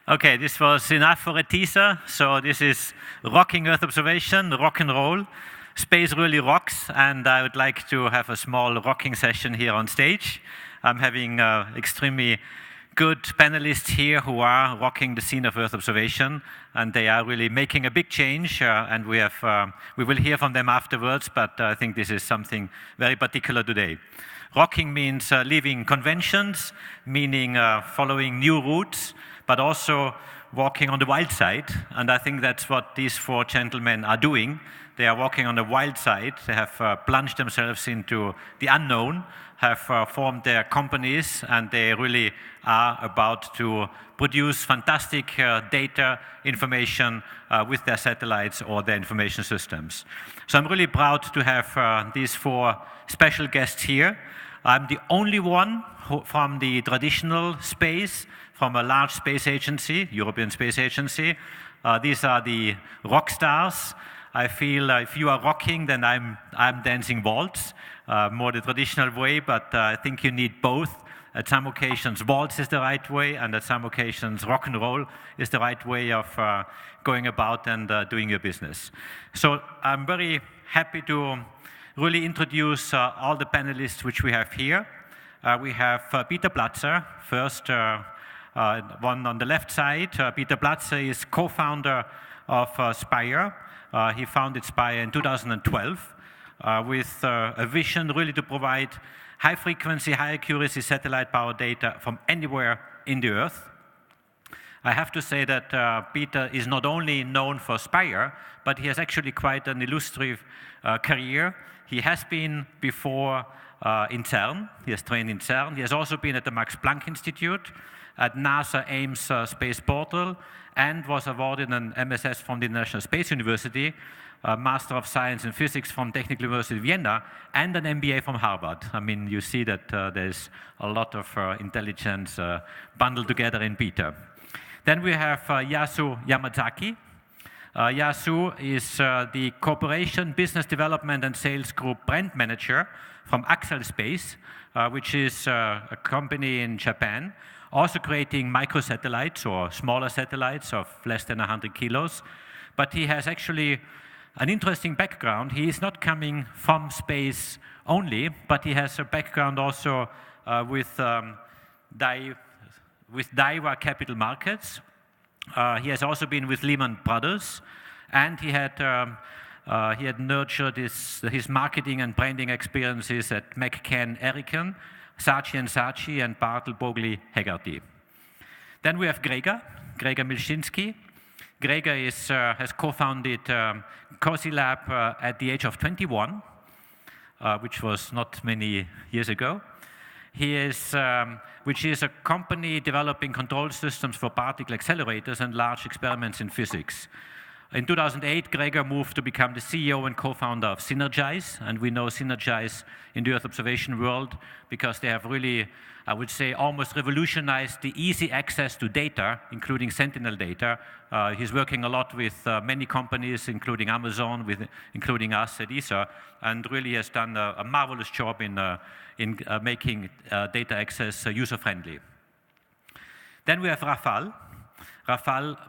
Okay, this was enough for a teaser. So this is rocking Earth observation, rock and roll. Space really rocks, and I would like to have a small rocking session here on stage. I'm having extremely good panelists here who are rocking the scene of Earth observation, and they are really making a big change, and we will hear from them afterwards, but I think this is something very particular today. Rocking means leaving conventions, meaning following new routes, but also walking on the wild side, and I think that's what these four gentlemen are doing. They are walking on the wild side. They have plunged themselves into the unknown, have formed their companies, and they really are about to produce fantastic data, information with their satellites or their information systems. So I'm really proud to have these four special guests here. I'm the only one from the traditional space, from a large space agency, European Space Agency. These are the rock stars. I feel if you are rocking, then I'm dancing waltz, more the traditional way, but I think you need both. At some occasions, waltz is the right way, and at some occasions, rock and roll is the right way of going about and doing your business. So I'm very happy to really introduce all the panelists which we have here. We have Peter Platzer, first one on the left side. Peter Platzer is co-founder of Spire. He founded Spire in 2012 with a vision really to provide high-frequency, high-accuracy satellite-powered data from anywhere in the Earth. I have to say that Peter is not only known for Spire, but he has actually quite an illustrious career. He has been before in CERN. He has trained in CERN. He has also been at the Max Planck Institute, at NASA Ames Space Portal, and was awarded an MSS from the International Space University, a Master of Science in Physics from Technical University of Vienna, and an MBA from Harvard. I mean, you see that there's a lot of intelligence bundled together in Peter. Then we have Yasu Yamazaki. Yasu is the Corporation Business Development and Sales Group Brand Manager from Axel Space, which is a company in Japan, also creating microsatellites or smaller satellites of less than 100 kilos. But he has actually an interesting background. He is not coming from space only, but he has a background also with Daiwa Capital Markets. He has also been with Lehman Brothers, and he had nurtured his marketing and branding experiences at McCann Erickson, Saatchi & Saatchi, and Bartle Bogley Hegarty. Then we have Gregor Milczynski. Gregor has co-founded Cozy Lab at the age of 21, which was not many years ago. Which is a company developing control systems for particle accelerators and large experiments in physics. In 2008, Gregor moved to become the CEO and co-founder of Synergize, and we know Synergize in the Earth observation world because they have really, I would say, almost revolutionized the easy access to data, including Sentinel data. He's working a lot with many companies, including Amazon, including us at ESA, and really has done a marvelous job in making data access user-friendly. Then we have Rafal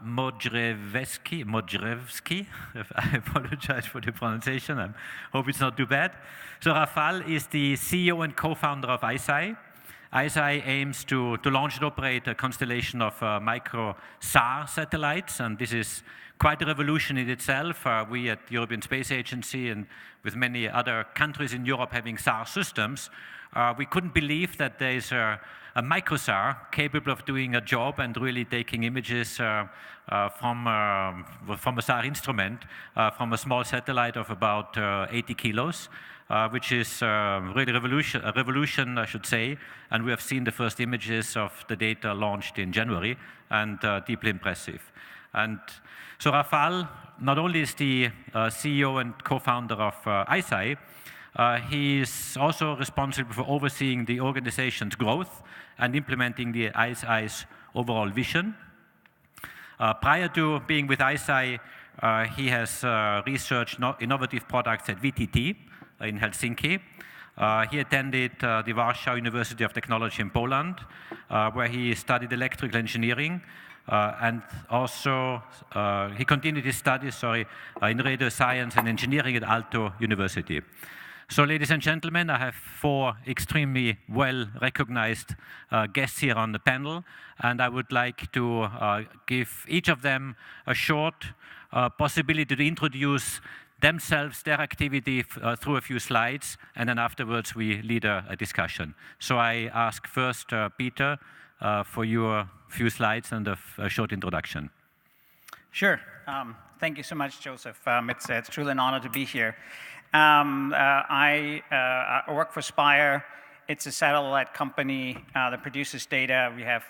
Modrzejewski. I apologize for the pronunciation. I hope it's not too bad. So Rafal is the CEO and co-founder of IAC. IAC aims to launch and operate a constellation of micro SAR satellites, and this is quite a revolution in itself. We at the European Space Agency and with many other countries in Europe having SAR systems, we couldn't believe that there is a microsar capable of doing a job and really taking images from a SAR instrument, from a small satellite of about 80 kilos, which is really a revolution, I should say. And we have seen the first images of the data launched in January, and deeply impressive. And so Rafal not only is the CEO and co-founder of IAC, he is also responsible for overseeing the organization's growth and implementing the IAC's overall vision. Prior to being with IAC, he has researched innovative products at VTT in Helsinki. He attended the Warsaw University of Technology in Poland, where he studied electrical engineering. and also he continued his studies, in radio science and engineering at Aalto University. So, ladies and gentlemen, I have 4 extremely well-recognized guests here on the panel, and I would like to give each of them a short possibility to introduce themselves, their activity through a few slides, and then afterwards we lead a discussion. So I ask first Peter for your few slides and a short introduction. Sure. Thank you so much, Joseph. It's truly an honor to be here. I work for Spire. It's a satellite company that produces data. We have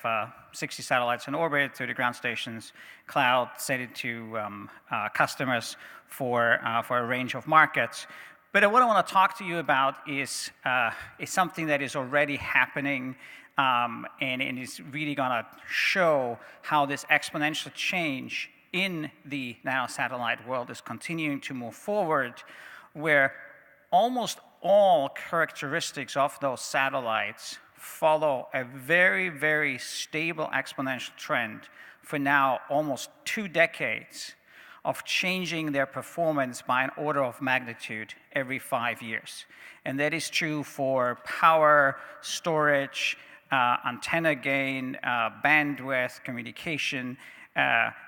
60 satellites in orbit, 30 ground stations, cloud, send it to customers for a range of markets. But what I want to talk to you about is something that is already happening and is really going to show how this exponential change in the nanosatellite world is continuing to move forward, where almost all characteristics of those satellites follow a very, very stable exponential trend for now almost 2 decades of changing their performance by an order of magnitude every 5 years. And that is true for power, storage, antenna gain, bandwidth, communication.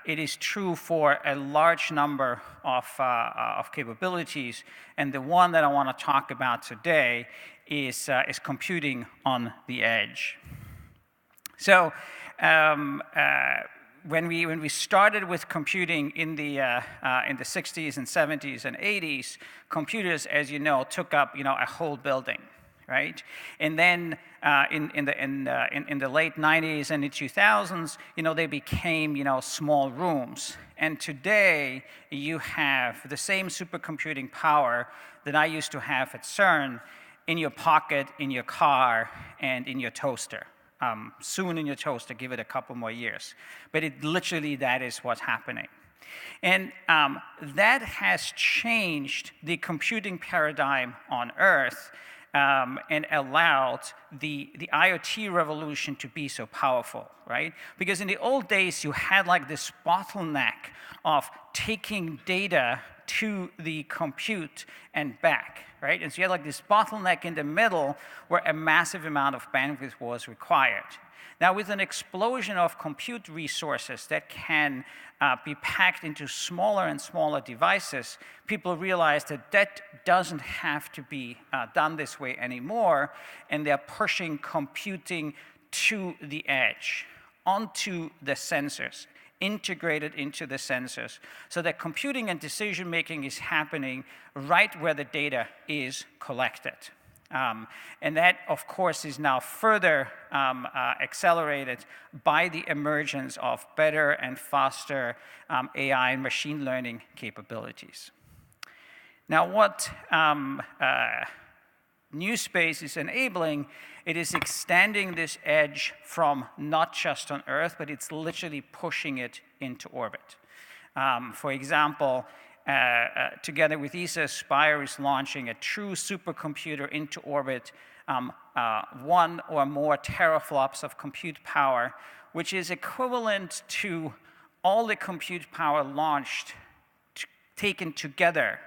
It is true for a large number of capabilities, and the one that I want to talk about today is computing on the edge. So when we started with computing in the 60s and 70s and 80s, computers, as you know, took up a whole building, right? And then in the late 90s and the 2000s, they became small rooms. And today you have the same supercomputing power that I used to have at CERN in your pocket, in your car, and in your toaster. Soon in your toaster, give it a couple more years. But that is what's happening. And that has changed the computing paradigm on Earth and allowed the IoT revolution to be so powerful, right? Because in the old days, you had like this bottleneck of taking data to the compute and back, right? And so you had like this bottleneck in the middle where a massive amount of bandwidth was required. Now, with an explosion of compute resources that can be packed into smaller and smaller devices, people realize that doesn't have to be done this way anymore, and they're pushing computing to the edge, onto the sensors, integrated into the sensors, so that computing and decision making is happening right where the data is collected. And that, of course, is now further accelerated by the emergence of better and faster AI and machine learning capabilities. Now, what new space is enabling, it is extending this edge from not just on Earth, but it's literally pushing it into orbit. For example, together with ESA, Spire is launching a true supercomputer into orbit, 1 or more teraflops of compute power, which is equivalent to all the compute power launched, taken together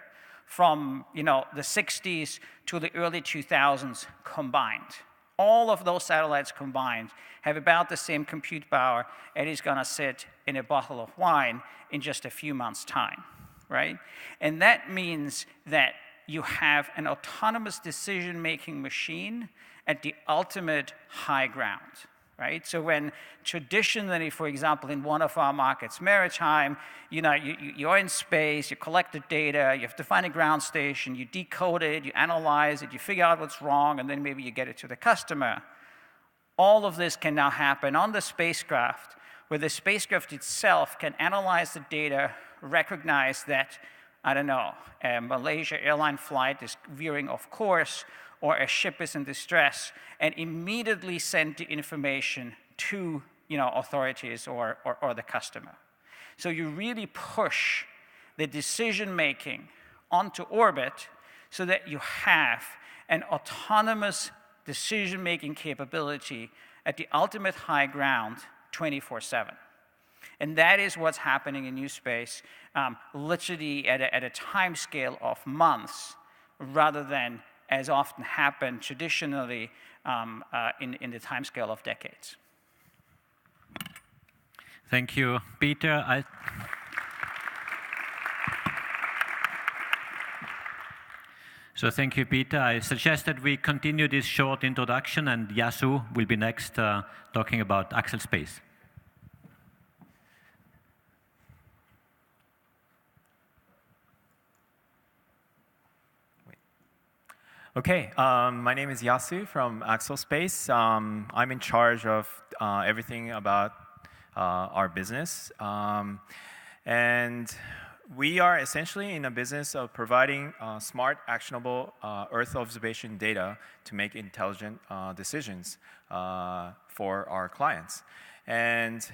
from the 60s to the early 2000s combined. All of those satellites combined have about the same compute power, and is going to sit in a bottle of wine in just a few months' time. Right? And that means that you have an autonomous decision-making machine at the ultimate high ground, right? So when traditionally, for example, in one of our markets, maritime, you're in space, you collect the data, you have to find a ground station, you decode it, you analyze it, you figure out what's wrong, and then maybe you get it to the customer. All of this can now happen on the spacecraft, where the spacecraft itself can analyze the data, recognize that, I don't know, a Malaysia airline flight is veering off course, or a ship is in distress, and immediately send the information to authorities or the customer. So you really push the decision-making onto orbit so that you have an autonomous decision-making capability at the ultimate high ground 24/7. And that is what's happening in new space, literally at a time scale of months, rather than as often happened traditionally in the time scale of decades. Thank you, Peter. So thank you, Peter. I suggest that we continue this short introduction, and Yasu will be next talking about Axel Space. Okay, my name is Yasu from Axel Space. I'm in charge of everything about our business. And we are essentially in a business of providing smart, actionable Earth observation data to make intelligent decisions for our clients. And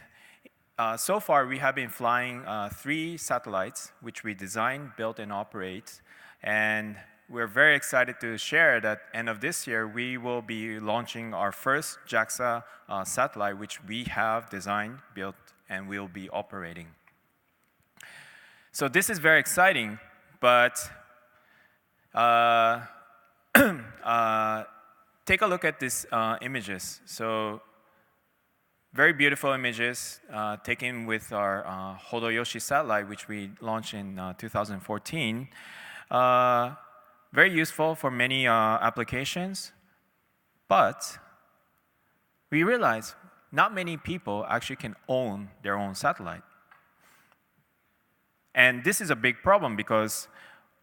so far, we have been flying 3 satellites, which we design, build, and operate. And we're very excited to share that end of this year, we will be launching our first JAXA satellite, which we have designed, built, and will be operating. So this is very exciting, but take a look at these images. So very beautiful images taken with our Hodoyoshi satellite, which we launched in 2014. Very useful for many applications, but we realize not many people actually can own their own satellite. And this is a big problem because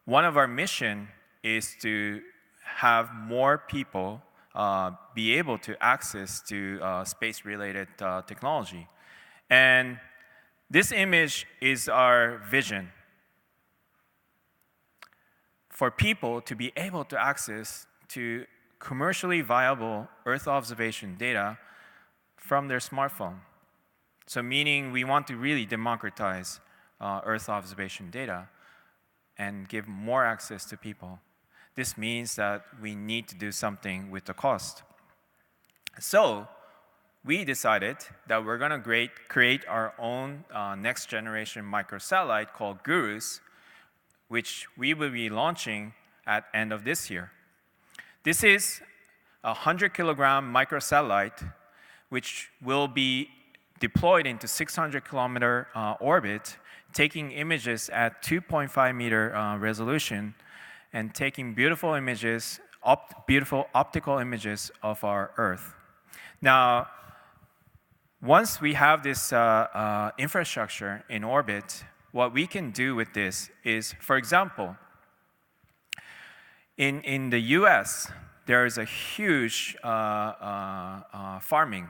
one of our mission is to have more people be able to access to space-related technology. And this image is our vision for people to be able to access to commercially viable Earth observation data from their smartphone. So meaning we want to really democratize Earth observation data and give more access to people. This means that we need to do something with the cost. So we decided that we're going to create our own next generation microsatellite called Gurus, which we will be launching at end of this year. This is a 100-kilogram microsatellite, which will be deployed into 600-kilometer orbit, taking images at 2.5-meter resolution, and taking beautiful images, beautiful optical images of our Earth. Now, once we have this infrastructure in orbit, what we can do with this is, for example, in the US, there is a huge farming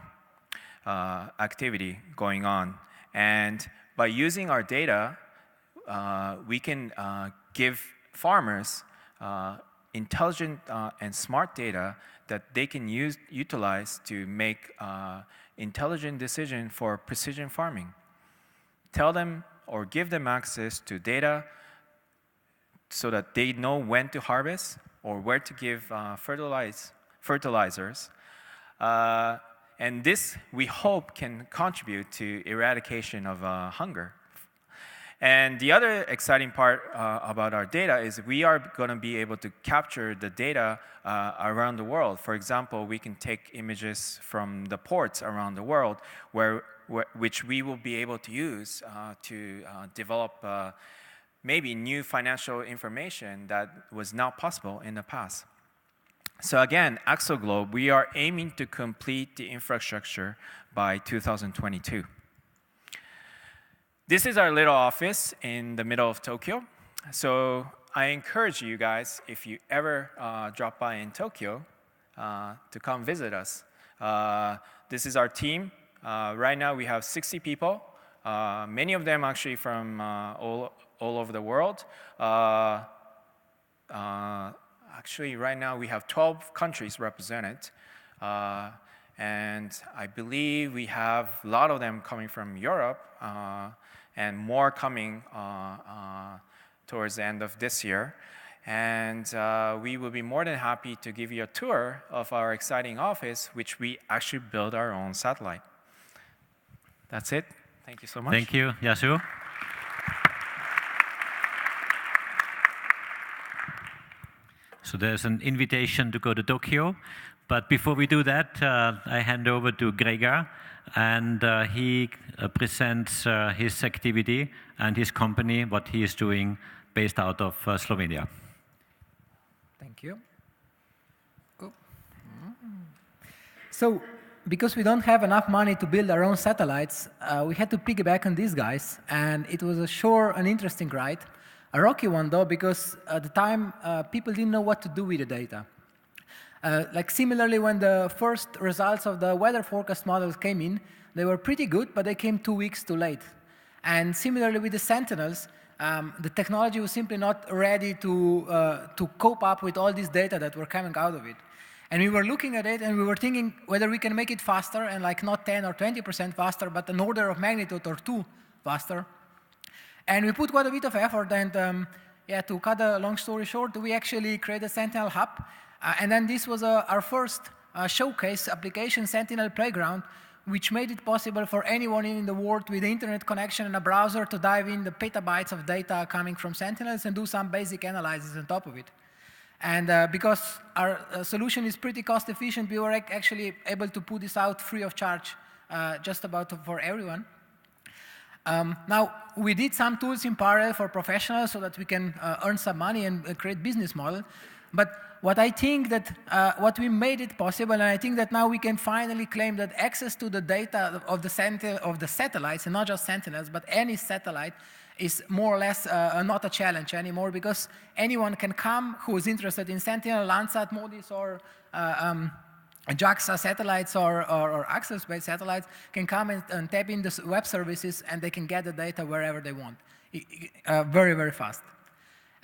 activity going on. And by using our data, we can give farmers intelligent and smart data that they can utilize to make intelligent decisions for precision farming. Tell them or give them access to data so that they know when to harvest or where to give fertilizers. And this, we hope, can contribute to eradication of hunger. And the other exciting part about our data is we are going to be able to capture the data around the world. For example, we can take images from the ports around the world which we will be able to use to develop maybe new financial information that was not possible in the past. So again, AxoGlobe, we are aiming to complete the infrastructure by 2022. This is our little office in the middle of Tokyo. So I encourage you guys, if you ever drop by in Tokyo, to come visit us. This is our team. Right now we have 60 people, many of them actually from all over the world. Actually, right now we have 12 countries represented. And I believe we have a lot of them coming from Europe and more coming towards the end of this year. And we will be more than happy to give you a tour of our exciting office, which we actually build our own satellite. That's it. Thank you so much. Thank you, Yasu. So there's an invitation to go to Tokyo. But before we do that, I hand over to Gregor, and he presents his activity and his company, what he is doing based out of Slovenia. Thank you. So, because we don't have enough money to build our own satellites, we had to piggyback on these guys, and it was a sure and interesting ride. A rocky one, though, because at the time, people didn't know what to do with the data. Like similarly, when the first results of the weather forecast models came in, they were pretty good, but they came 2 weeks too late. And similarly with the Sentinels, the technology was simply not ready to cope up with all this data that were coming out of it. And we were looking at it, and we were thinking whether we can make it faster, and like not 10 or 20% faster, but an order of magnitude or 2 faster. And we put quite a bit of effort, and yeah, to cut a long story short, we actually created a Sentinel Hub. And then this was our first showcase application, Sentinel Playground, which made it possible for anyone in the world with an internet connection and a browser to dive in the petabytes of data coming from Sentinels and do some basic analysis on top of it. And because our solution is pretty cost efficient, we were actually able to put this out free of charge just about for everyone. Now, we did some tools in parallel for professionals so that we can earn some money and create business model. But what I think that what we made it possible, and I think that now we can finally claim that access to the data of the satellites, and not just Sentinels, but any satellite, is more or less not a challenge anymore, because anyone can come who is interested in Sentinel, Landsat, MODIS, or JAXA satellites or Axios-based satellites can come and tap in the web services, and they can get the data wherever they want, very, very fast.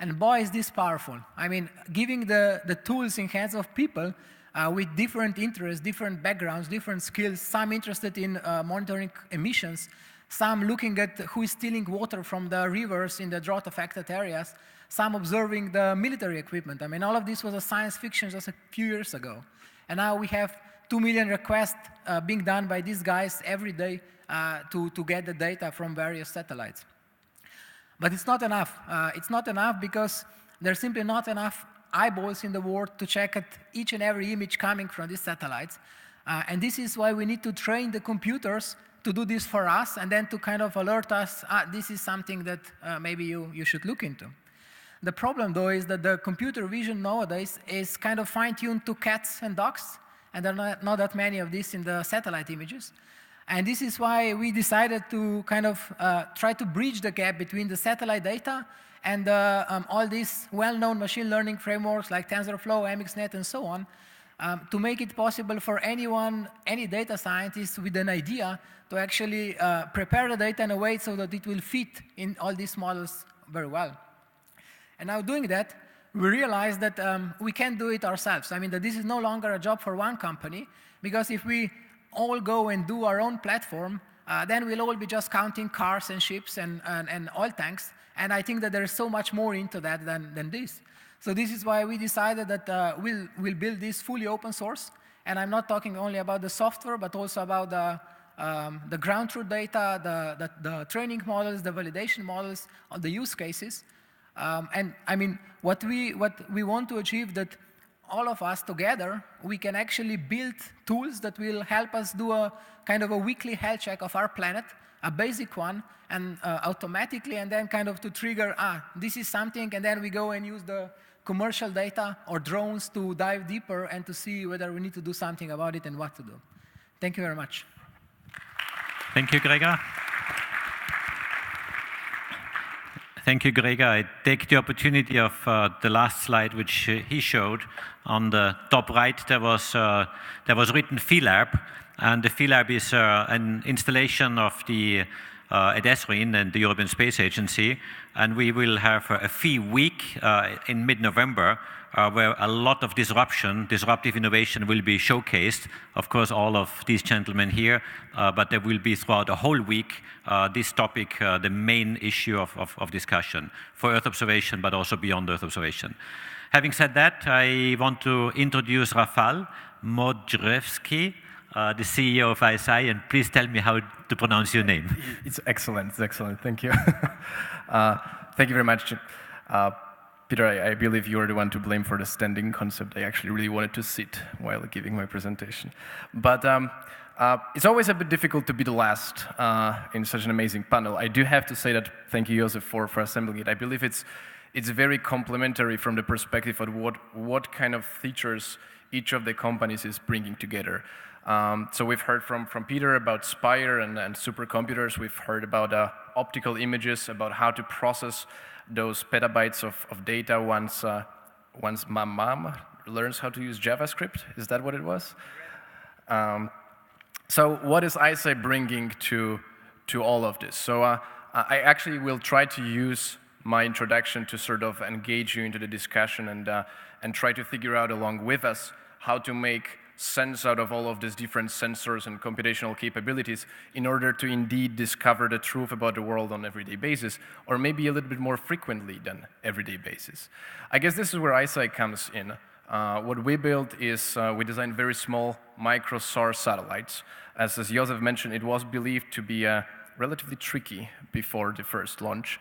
And boy, is this powerful. I mean, giving the tools in hands of people with different interests, different backgrounds, different skills, some interested in monitoring emissions, some looking at who is stealing water from the rivers in the drought-affected areas, some observing the military equipment. I mean, all of this was a science fiction just a few years ago. And now we have 2 million requests being done by these guys every day to get the data from various satellites. But it's not enough. It's not enough because there's simply not enough eyeballs in the world to check at each and every image coming from these satellites. And this is why we need to train the computers to do this for us, and then to kind of alert us, this is something that maybe you should look into. The problem, though, is that the computer vision nowadays is kind of fine-tuned to cats and dogs, and there are not that many of these in the satellite images. And this is why we decided to kind of try to bridge the gap between the satellite data and all these well-known machine learning frameworks like TensorFlow, MXNet, and so on, to make it possible for anyone, any data scientist with an idea to actually prepare the data in a way so that it will fit in all these models very well. And now doing that, we realized that we can't do it ourselves. I mean, that this is no longer a job for one company, because if we all go and do our own platform, then we'll all be just counting cars and ships and oil tanks. And I think that there is so much more into that than this. So this is why we decided that we'll build this fully open source. And I'm not talking only about the software, but also about the ground truth data, the training models, the validation models, the use cases. And I mean, what we want to achieve, that all of us together, we can actually build tools that will help us do a kind of a weekly health check of our planet, a basic one, and automatically, and then kind of to trigger, this is something, and then we go and use the commercial data or drones to dive deeper and to see whether we need to do something about it and what to do. Thank you very much. Thank you, Gregor. Thank you, Gregor. I take the opportunity of the last slide, which he showed. On the top right, there was written PhilLab, and the PhilLab is an installation of the at ESRIN and the European Space Agency, and we will have a Phi week in mid-November where a lot of disruptive innovation will be showcased. Of course, all of these gentlemen here, but there will be throughout the whole week this topic, the main issue of discussion for Earth observation, but also beyond Earth observation. Having said that, I want to introduce Rafał Modrzewski, the CEO of ISI, and please tell me how to pronounce your name. It's excellent. It's excellent. Thank you. Thank you very much. Peter, I believe you are the one to blame for the standing concept. I actually really wanted to sit while giving my presentation. But it's always a bit difficult to be the last in such an amazing panel. I do have to say that thank you, Josef, for assembling it. I believe it's very complementary from the perspective of what kind of features each of the companies is bringing together. So we've heard from Peter about Spire and supercomputers. We've heard about optical images, about how to process those petabytes of data once my mom learns how to use JavaScript. Is that what it was? So what is ISI bringing to all of this? So I actually will try to use my introduction to sort of engage you into the discussion and try to figure out along with us how to make sense out of all of these different sensors and computational capabilities in order to indeed discover the truth about the world on an everyday basis, or maybe a little bit more frequently than everyday basis. I guess this is where ISI comes in. What we built is we designed very small micro SAR satellites. As Josef mentioned, it was believed to be relatively tricky before the first launch,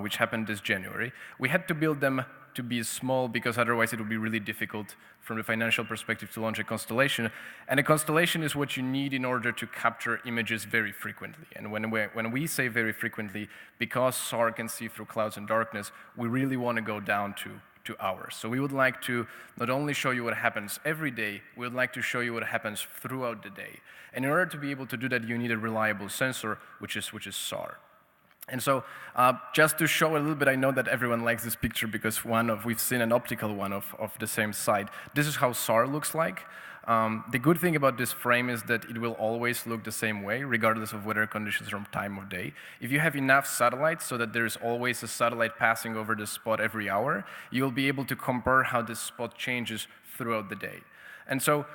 which happened this January. We had to build them to be small because otherwise it would be really difficult from the financial perspective to launch a constellation. And a constellation is what you need in order to capture images very frequently. And when we say very frequently, because SAR can see through clouds and darkness, we really want to go down to hours. So we would like to not only show you what happens every day, we would like to show you what happens throughout the day. And in order to be able to do that, you need a reliable sensor, which is SAR. And so just to show a little bit, I know that everyone likes this picture because we've seen an optical one of the same side. This is how SAR looks like. The good thing about this frame is that it will always look the same way, regardless of weather conditions or time of day. If you have enough satellites so that there's always a satellite passing over the spot every hour, you'll be able to compare how this spot changes throughout the day. And so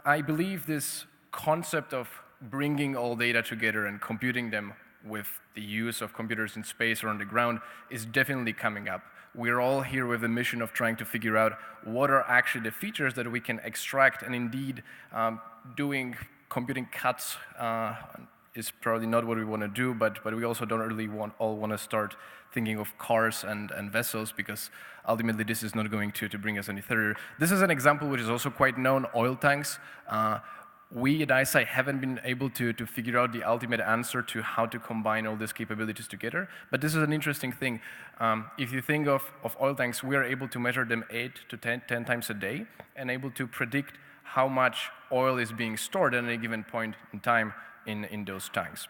I believe this concept of bringing all data together and computing them with the use of computers in space or on the ground is definitely coming up. We're all here with the mission of trying to figure out what are actually the features that we can extract, and indeed doing computing cuts is probably not what we want to do, but we also don't really want to start thinking of cars and vessels, because ultimately this is not going to bring us any further. This is an example which is also quite known, oil tanks. We at ISI haven't been able to figure out the ultimate answer to how to combine all these capabilities together, but this is an interesting thing. If you think of oil tanks, we are able to measure them 8 to 10 times a day and able to predict how much oil is being stored at any given point in time in those tanks.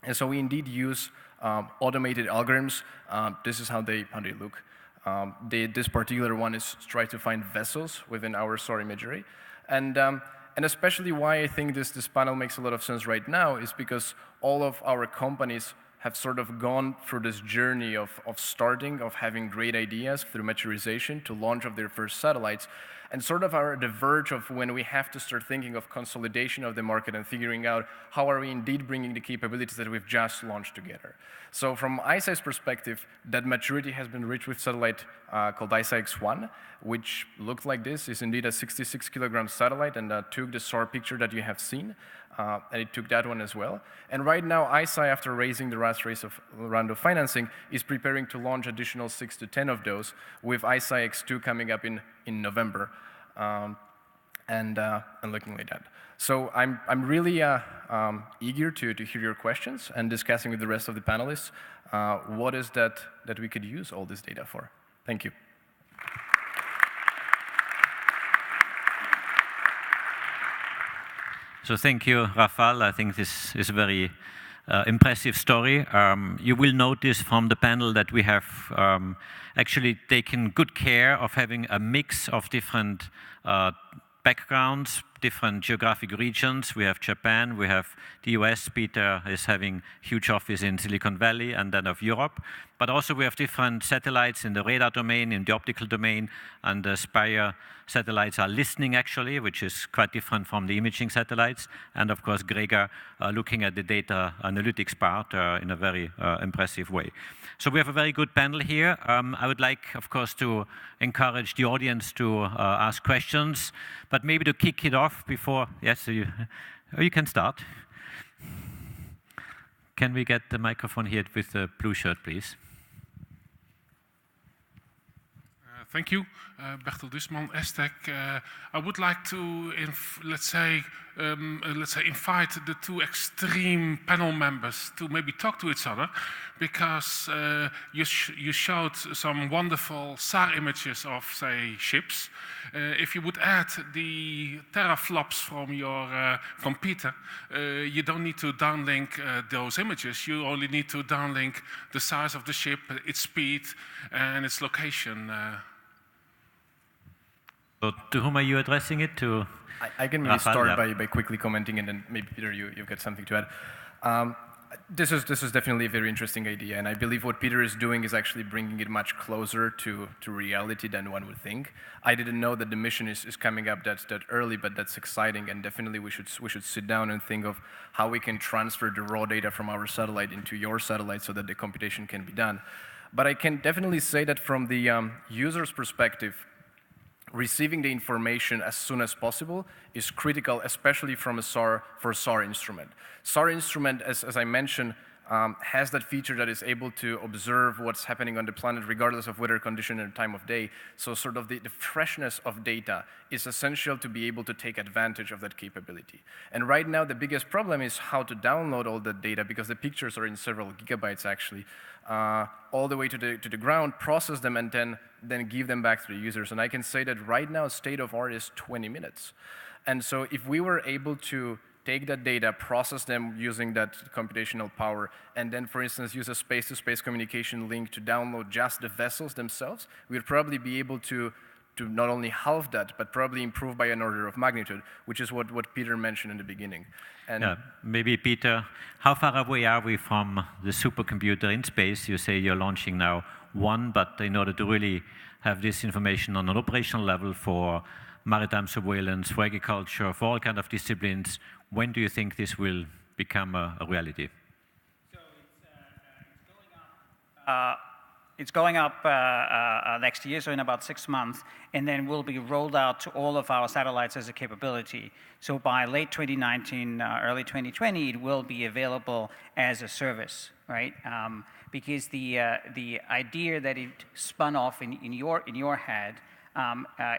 And so we indeed use automated algorithms. This is how they look. This particular one is try to find vessels within our SAR imagery. And especially why I think this panel makes a lot of sense right now is because all of our companies have sort of gone through this journey of having great ideas through maturization to launch of their first satellites, and sort of are at the verge of when we have to start thinking of consolidation of the market and figuring out how are we indeed bringing the capabilities that we've just launched together. So from ISI's perspective, that maturity has been reached with satellite called ISI-X1, which looked like this. Is indeed a 66-kilogram satellite, and took the SAR picture that you have seen, and it took that one as well. And right now, ISI, after raising the last round of financing, is preparing to launch additional 6 to 10 of those, with ISI-X2 coming up in November, and looking like that. So I'm really eager to hear your questions and discussing with the rest of the panelists what is that we could use all this data for. Thank you. So thank you, Rafal. I think this is a very impressive story. You will notice from the panel that we have actually taken good care of having a mix of different backgrounds, different geographic regions. We have Japan, we have the US. Peter is having huge office in Silicon Valley, and then of Europe. But also we have different satellites in the radar domain, in the optical domain, and the Spire satellites are listening actually, which is quite different from the imaging satellites. And of course, Gregor looking at the data analytics part in a very impressive way. So we have a very good panel here. I would like, of course, to encourage the audience to ask questions, but maybe to kick it off, off before, yes, so you can start. Can we get the microphone here with the blue shirt, please? Thank you, Bertel Dusman, Estec. I would like to, let's say, invite the two extreme panel members to maybe talk to each other, because you showed some wonderful SAR images of, say, ships. If you would add the teraflops from Peter, you don't need to downlink those images. You only need to downlink the size of the ship, its speed, and its location. So to whom are you addressing it? To I can maybe start by quickly commenting, and then maybe Peter, you've got something to add. This is definitely a very interesting idea, and I believe what Peter is doing is actually bringing it much closer to reality than one would think. I didn't know that the mission is coming up that early, but that's exciting, and definitely we should sit down and think of how we can transfer the raw data from our satellite into your satellite so that the computation can be done. But I can definitely say that from the user's perspective, receiving the information as soon as possible is critical, especially from a SAR instrument. SAR instrument, as I mentioned, has that feature that is able to observe what's happening on the planet regardless of weather condition and time of day. So sort of the freshness of data is essential to be able to take advantage of that capability. And right now, the biggest problem is how to download all that data, because the pictures are in several gigabytes actually, all the way to the ground, process them, and then give them back to the users. And I can say that right now, state of art is 20 minutes. And so if we were able to take that data, process them using that computational power, and then, for instance, use a space-to-space communication link to download just the vessels themselves, we'd probably be able to not only halve that, but probably improve by an order of magnitude, which is what Peter mentioned in the beginning. And yeah, maybe Peter, how far away are we from the supercomputer in space? You say you're launching now one, but in order to really have this information on an operational level for maritime surveillance, for agriculture, for all kinds of disciplines, when do you think this will become a reality? So it's going up next year, so in about 6 months, and then will be rolled out to all of our satellites as a capability. So by late 2019, early 2020, it will be available as a service, right? Because the idea that it spun off in your head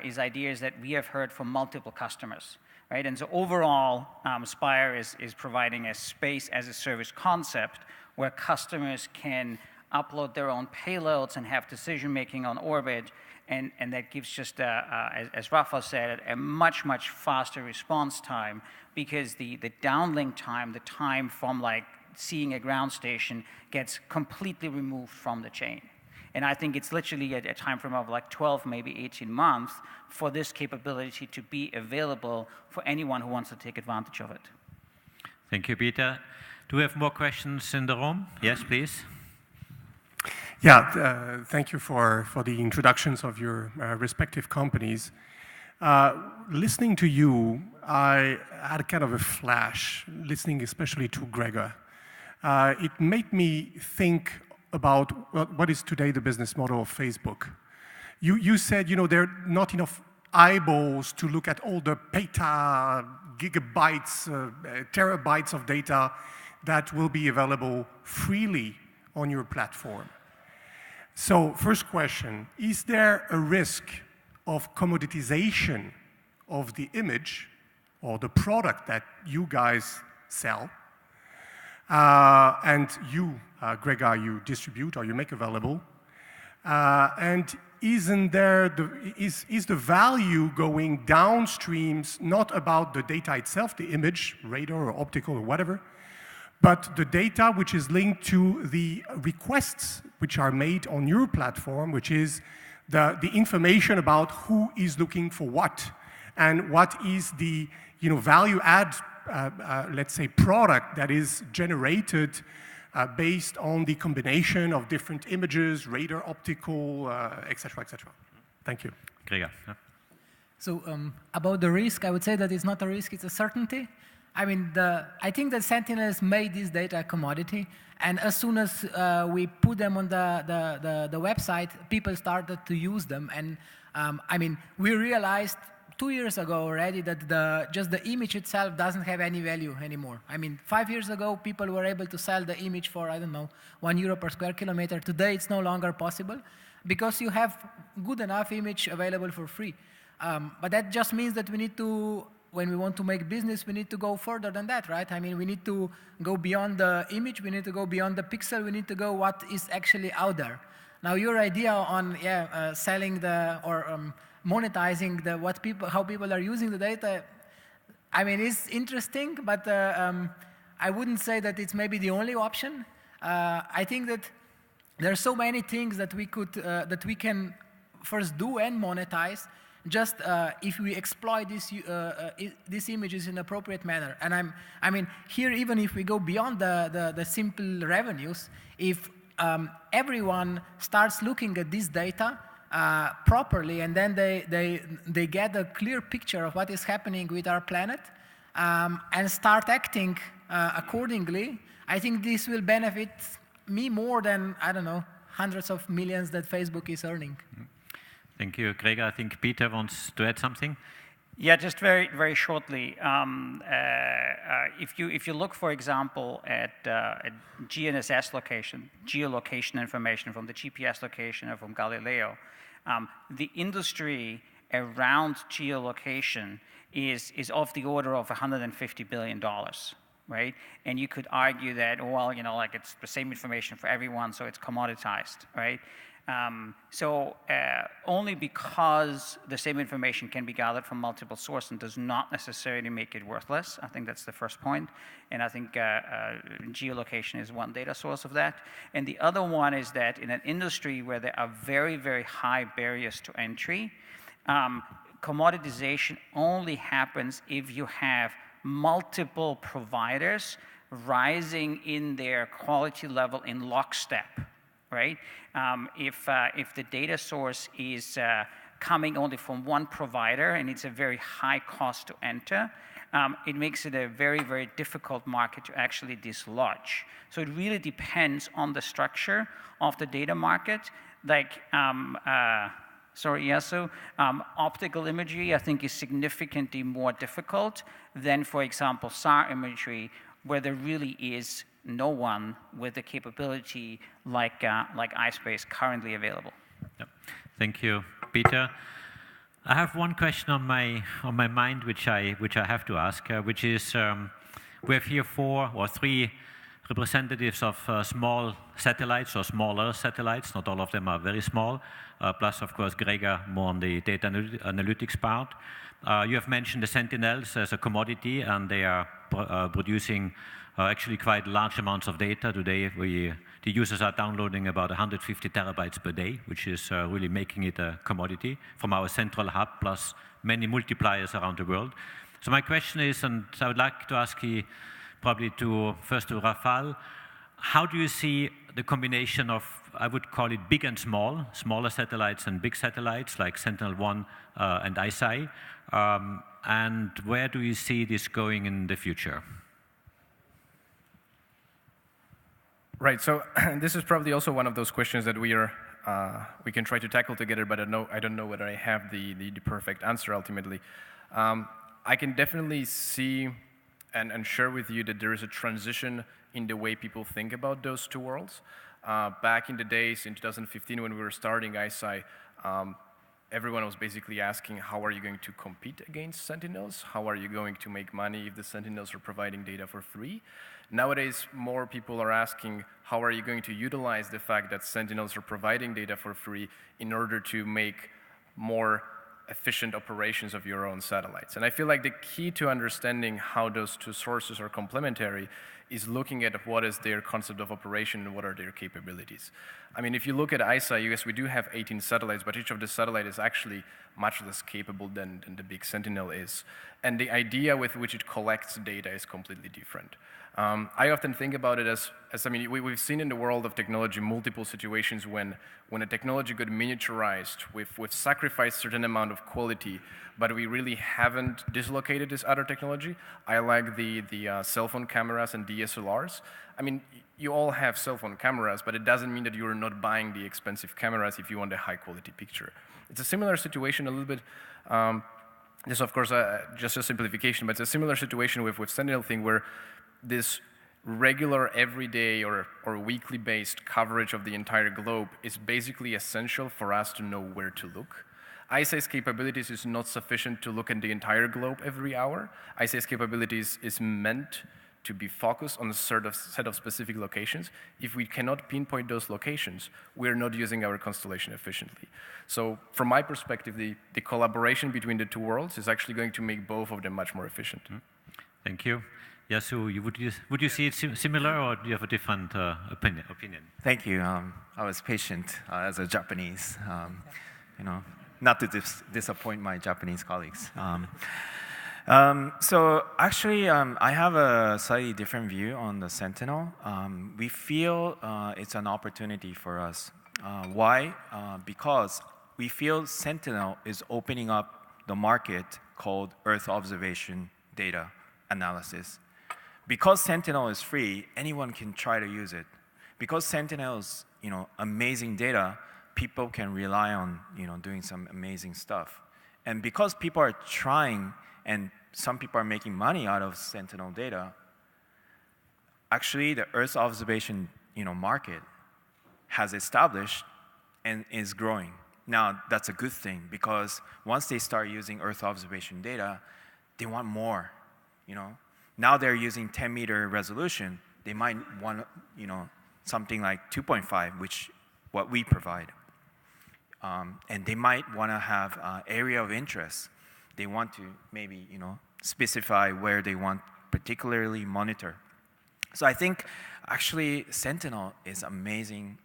is ideas that we have heard from multiple customers, right? And so overall, Spire is providing a space as a service concept where customers can upload their own payloads and have decision-making on orbit, and that gives just, as Rafa said, a much faster response time, because the downlink time, the time from like seeing a ground station, gets completely removed from the chain. And I think it's literally a time frame of like 12, maybe 18 months for this capability to be available for anyone who wants to take advantage of it. Thank you, Peter. Do we have more questions in the room? Yes, please. Yeah, thank you for the introductions of your respective companies. Listening to you, I had kind of a flash, listening especially to Gregor. It made me think about what is today the business model of Facebook. You said, there are not enough eyeballs to look at all the peta, gigabytes, terabytes of data that will be available freely on your platform. So first question, is there a risk of commoditization of the image or the product that you guys sell? And you, Gregor, you distribute or you make available. And isn't there is the value going downstreams not about the data itself, the image, radar or optical or whatever, but the data which is linked to the requests which are made on your platform, which is the information about who is looking for what, and what is the value add, let's say, product that is generated based on the combination of different images, radar, optical, et cetera, et cetera. Thank you. Gregor. Yeah. So about the risk, I would say that it's not a risk, it's a certainty. I mean, I think that Sentinels made this data a commodity, and as soon as we put them on the website, people started to use them. And I mean, we realized 2 years ago already that just the image itself doesn't have any value anymore. I mean, 5 years ago, people were able to sell the image for, I don't know, €1 per square kilometer. Today, it's no longer possible because you have good enough image available for free. But that just means that we need to, when we want to make business, we need to go further than that, right? I mean, we need to go beyond the image, we need to go beyond the pixel, we need to go what is actually out there. Now, your idea on selling or monetizing how people are using the data, I mean, is interesting, but I wouldn't say that it's maybe the only option. I think that there are so many things that we can first do and monetize, just if we exploit these images in an appropriate manner. And I mean, here, even if we go beyond the simple revenues, if everyone starts looking at this data properly, and then they get a clear picture of what is happening with our planet, and start acting accordingly, I think this will benefit me more than, I don't know, hundreds of millions that Facebook is earning. Thank you, Gregor. I think Peter wants to add something. Yeah, just very, very shortly. If you look, for example, at GNSS location, geolocation information from the GPS location or from Galileo, the industry around geolocation is of the order of $150 billion, right? And you could argue that, well, you know, like it's the same information for everyone, so it's commoditized, right? Only because the same information can be gathered from multiple sources does not necessarily make it worthless. I think that's the first point. And I think geolocation is one data source of that. And the other one is that in an industry where there are very, very high barriers to entry, commoditization only happens if you have multiple providers rising in their quality level in lockstep. Right? If the data source is coming only from one provider and it's a very high cost to enter, it makes it a very, very difficult market to actually dislodge. So it really depends on the structure of the data market. Like, optical imagery, I think, is significantly more difficult than, for example, SAR imagery, where there really is no one with the capability like iSpace currently available. Yep. Thank you, Peter. I have one question on my mind, which I have to ask, which is we have here 4 or 3 representatives of small satellites or smaller satellites. Not all of them are very small. Plus, of course, Gregor more on the data analytics part. You have mentioned the Sentinels as a commodity, and they are producing actually quite large amounts of data. Today, the users are downloading about 150 terabytes per day, which is really making it a commodity from our central hub, plus many multipliers around the world. So my question is, and I would like to ask you probably first to Rafal, how do you see the combination of, I would call it big and small, smaller satellites and big satellites like Sentinel-1 and IAC, and where do you see this going in the future? Right, so this is probably also one of those questions that we can try to tackle together, but I don't know whether I have the perfect answer ultimately. I can definitely see and share with you that there is a transition in the way people think about those two worlds. Back in the days, in 2015, when we were starting IAC, everyone was basically asking, how are you going to compete against Sentinels? How are you going to make money if the Sentinels are providing data for free? Nowadays, more people are asking, how are you going to utilize the fact that Sentinels are providing data for free in order to make more efficient operations of your own satellites? And I feel like the key to understanding how those two sources are complementary is looking at what is their concept of operation and what are their capabilities. I mean, if you look at IAC, yes, we do have 18 satellites, but each of the satellites is actually much less capable than the big Sentinel is. And the idea with which it collects data is completely different. I often think about it as I mean, we've seen in the world of technology multiple situations when a technology got miniaturized, we've sacrificed a certain amount of quality, but we really haven't dislocated this other technology. I like the cell phone cameras and DSLRs. I mean, you all have cell phone cameras, but it doesn't mean that you're not buying the expensive cameras if you want a high quality picture. It's a similar situation a little bit this, of course, just a simplification, but it's a similar situation with Sentinel thing where this regular everyday or weekly based coverage of the entire globe is basically essential for us to know where to look. ISA's capabilities is not sufficient to look at the entire globe every hour. ISA's capabilities is meant to be focused on a set of specific locations. If we cannot pinpoint those locations, we're not using our constellation efficiently. So from my perspective, the collaboration between the two worlds is actually going to make both of them much more efficient. Thank you. Yasu, would you see it similar, or do you have a different opinion? Thank you. I was patient as a Japanese, not to disappoint my Japanese colleagues. So actually, I have a slightly different view on the Sentinel. We feel it's an opportunity for us. Why? Because we feel Sentinel is opening up the market called Earth observation data analysis. Because Sentinel is free, anyone can try to use it. Because Sentinel is amazing data, people can rely on doing some amazing stuff. And because people are trying, and some people are making money out of Sentinel data, actually the Earth observation market has established and is growing. Now that's a good thing, because once they start using Earth observation data, they want more. Now they're using 10-meter resolution. They might want something like 2.5, which what we provide. And they might want to have area of interest. They want to maybe specify where they want particularly monitor. So I think actually Sentinel is amazing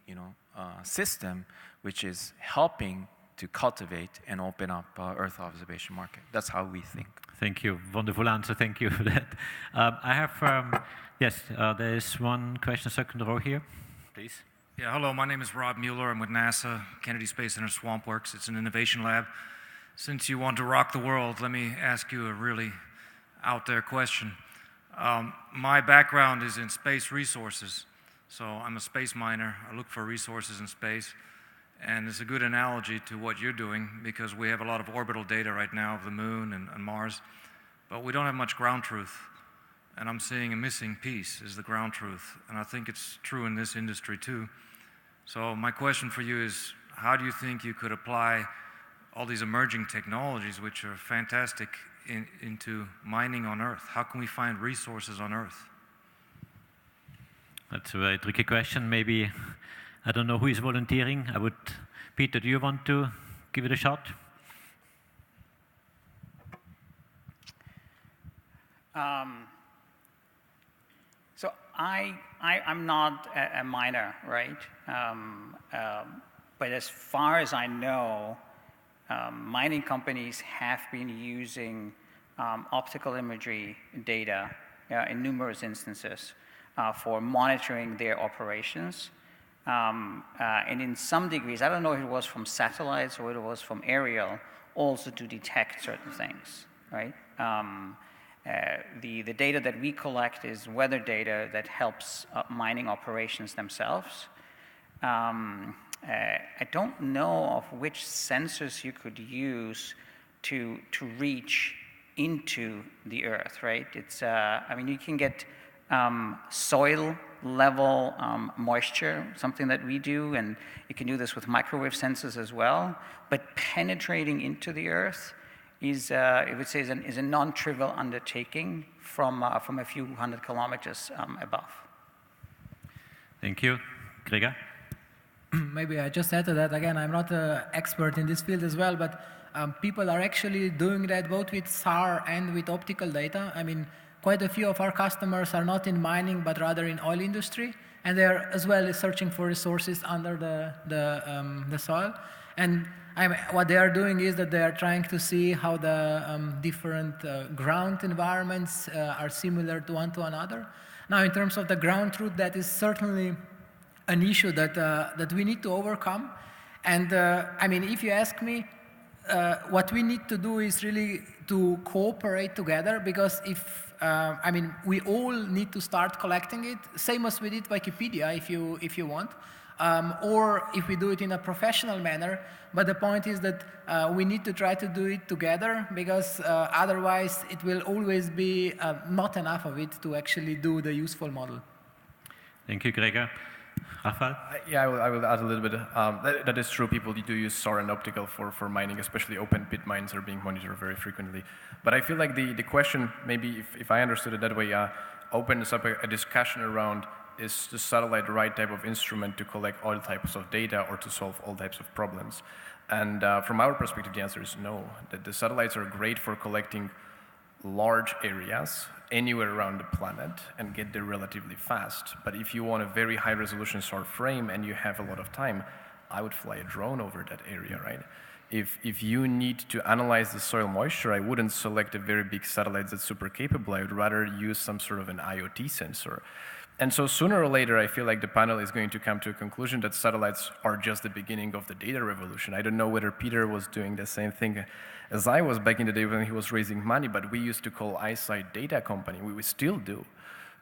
system which is helping to cultivate and open up Earth observation market. That's how we think. Thank you. Wonderful answer. Thank you for that. I have, yes, there is one question, second row here, please. Yeah, hello, my name is Rob Mueller. I'm with NASA, Kennedy Space Center SwampWorks. It's an innovation lab. Since you want to rock the world, let me ask you a really out there question. My background is in space resources. So I'm a space miner. I look for resources in space. And it's a good analogy to what you're doing, because we have a lot of orbital data right now of the moon and Mars, but we don't have much ground truth. And I'm seeing a missing piece is the ground truth. And I think it's true in this industry too. So my question for you is, how do you think you could apply all these emerging technologies, which are fantastic, into mining on Earth? How can we find resources on Earth? That's a very tricky question. Maybe, I don't know who is volunteering. Peter, do you want to give it a shot? So I'm not a miner, right? But as far as I know, mining companies have been using optical imagery data in numerous instances for monitoring their operations. And in some degrees, I don't know if it was from satellites or it was from aerial, also to detect certain things, right? The data that we collect is weather data that helps mining operations themselves. I don't know of which sensors you could use to reach into the Earth, right? It's, I mean, you can get soil level moisture, something that we do, and you can do this with microwave sensors as well. But penetrating into the Earth is, I would say, is a non-trivial undertaking from a few hundred kilometers above. Thank you. Gregor? Maybe I just add to that. Again, I'm not an expert in this field as well, but people are actually doing that both with SAR and with optical data. I mean, quite a few of our customers are not in mining, but rather in oil industry, and they are as well searching for resources under the soil. And what they are doing is that they are trying to see how the different ground environments are similar to one to another. Now, in terms of the ground truth, that is certainly an issue that we need to overcome. And I mean, if you ask me, what we need to do is really to cooperate together, because if, I mean, we all need to start collecting it, same as we did Wikipedia, if you want. or if we do it in a professional manner. But the point is that we need to try to do it together, because otherwise it will always be not enough of it to actually do the useful model. Thank you, Gregor. Rafael? Yeah, I will add a little bit. That is true. People do use SAR and optical for mining, especially open pit mines are being monitored very frequently. But I feel like the question, maybe if I understood it that way, opens up a discussion around, is the satellite the right type of instrument to collect all types of data or to solve all types of problems? And from our perspective, the answer is no. That the satellites are great for collecting large areas anywhere around the planet and get there relatively fast. But if you want a very high resolution SAR frame and you have a lot of time, I would fly a drone over that area, right? If you need to analyze the soil moisture, I wouldn't select a very big satellite that's super capable. I would rather use some sort of an IoT sensor. And so sooner or later, I feel like the panel is going to come to a conclusion that satellites are just the beginning of the data revolution. I don't know whether Peter was doing the same thing as I was back in the day when he was raising money, but we used to call IAC data company. We still do.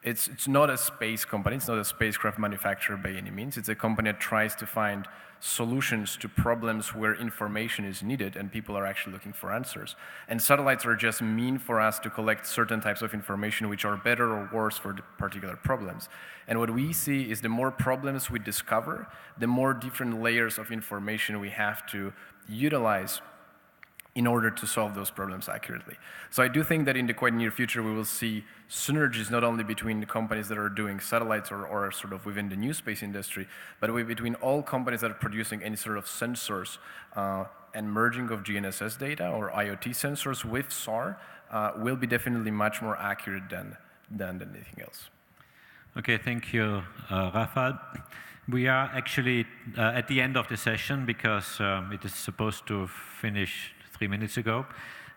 It's not a space company. It's not a spacecraft manufacturer by any means. It's a company that tries to find solutions to problems where information is needed and people are actually looking for answers. And satellites are just mean for us to collect certain types of information which are better or worse for the particular problems. And what we see is the more problems we discover, the more different layers of information we have to utilize in order to solve those problems accurately. So I do think that in the quite near future, we will see synergies not only between the companies that are doing satellites or sort of within the new space industry, but between all companies that are producing any sort of sensors and merging of GNSS data or IoT sensors with SAR will be definitely much more accurate than anything else. Okay, thank you, Rafael. We are actually at the end of the session because it is supposed to finish 3 minutes ago.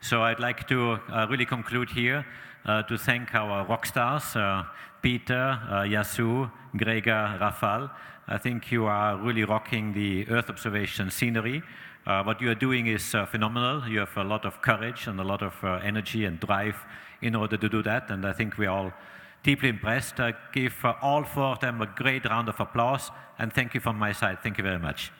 So I'd like to really conclude here to thank our rock stars, Peter, Yasu, Gregor, Rafael. I think you are really rocking the Earth observation scenery. What you are doing is phenomenal. You have a lot of courage and a lot of energy and drive in order to do that, and I think we are all deeply impressed. I give all four of them a great round of applause, and thank you from my side. Thank you very much.